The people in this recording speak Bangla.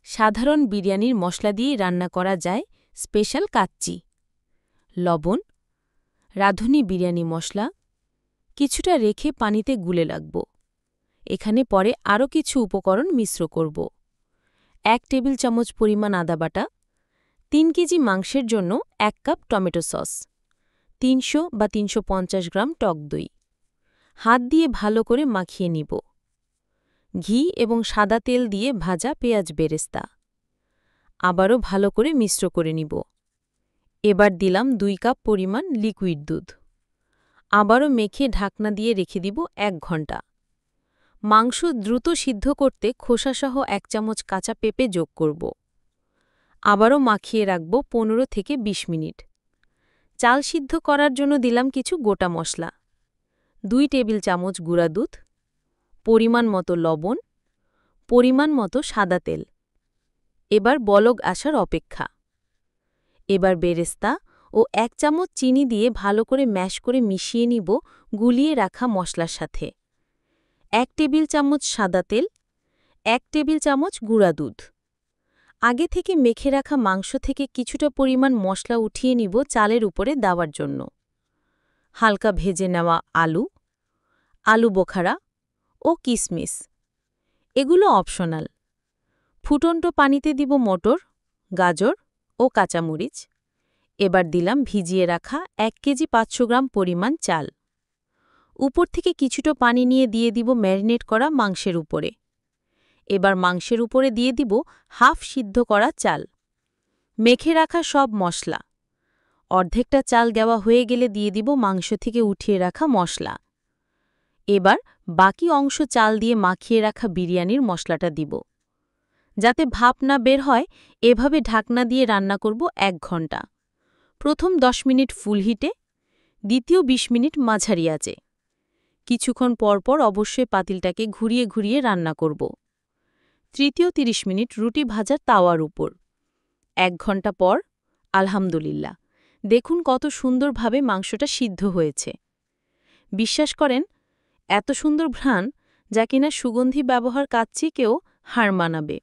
সাধারণ বিরিয়ানির মশলা দিয়ে রান্না করা যায় স্পেশাল কাচ্চি। লবণ, রাঁধুনি বিরিয়ানি মশলা কিছুটা রেখে পানিতে গুলে রাখব। এখানে পরে আরও কিছু উপকরণ মিশ্র করব। 1 টেবিল চামচ পরিমাণ আদা বাটা, 3 কেজি মাংসের জন্য 1 কাপ টমেটো সস, 300 বা 350 গ্রাম টক দই। হাত দিয়ে ভালো করে মাখিয়ে নিব। ঘি এবং সাদা তেল দিয়ে ভাজা পেঁয়াজ বেরেস্তা আবারও ভালো করে মিশ্র করে নিব। এবার দিলাম 2 কাপ পরিমাণ লিকুইড দুধ। আবারও মেখে ঢাকনা দিয়ে রেখে দিব 1 ঘন্টা। মাংস দ্রুত সিদ্ধ করতে খোসাসহ 1 চামচ কাঁচা পেঁপে যোগ করব। আবারও মাখিয়ে রাখব 15 থেকে 20 মিনিট। চাল সিদ্ধ করার জন্য দিলাম কিছু গোটা মশলা, 2 টেবিল চামচ গুঁড়া দুধ, পরিমাণ মতো লবণ, পরিমাণ মতো সাদা তেল। এবার বলক আসার অপেক্ষা। এবার বেরেস্তা ও 1 চামচ চিনি দিয়ে ভালো করে ম্যাশ করে মিশিয়ে নিব গুলিয়ে রাখা মশলার সাথে। 1 টেবিল চামচ সাদা তেল, 1 টেবিল চামচ গুঁড়া দুধ। আগে থেকে মেখে রাখা মাংস থেকে কিছুটা পরিমাণ মশলা উঠিয়ে নিব চালের উপরে দেওয়ার জন্য। হালকা ভেজে নেওয়া আলু বোখারা ও কিশমিশ এগুলো অপশনাল। ফুটন্ত পানিতে দিব মটর, গাজর ও কাঁচামরিচ। এবার দিলাম ভিজিয়ে রাখা 1 কেজি 500 গ্রাম পরিমাণ চাল। উপর থেকে কিছুটা পানি নিয়ে দিয়ে দিব ম্যারিনেট করা মাংসের উপরে। এবার মাংসের উপরে দিয়ে দিব হাফ সিদ্ধ করা চাল, মেখে রাখা সব মশলা। অর্ধেকটা চাল দেওয়া হয়ে গেলে দিয়ে দিব মাংস থেকে উঠিয়ে রাখা মশলা। এবার বাকি অংশ চাল দিয়ে মাখিয়ে রাখা বিরিয়ানির মশলাটা দিব। যাতে ভাপ না বের হয় এভাবে ঢাকনা দিয়ে রান্না করব 1 ঘন্টা। প্রথম 10 মিনিট ফুল হিটে, দ্বিতীয় 20 মিনিট মাঝারি আঁচে। কিছুক্ষণ পরপর অবশ্যই পাতিলটাকে ঘুরিয়ে ঘুরিয়ে রান্না করব। তৃতীয় 30 মিনিট রুটি ভাজার তাওয়ার উপর। 1 ঘন্টা পর আলহামদুলিল্লাহ, দেখুন কত সুন্দরভাবে মাংসটা সিদ্ধ হয়েছে। বিশ্বাস করেন, এত সুন্দর ঘ্রাণ যা কিনা সুগন্ধি ব্যবহার কাচ্চিকেও হার মানাবে।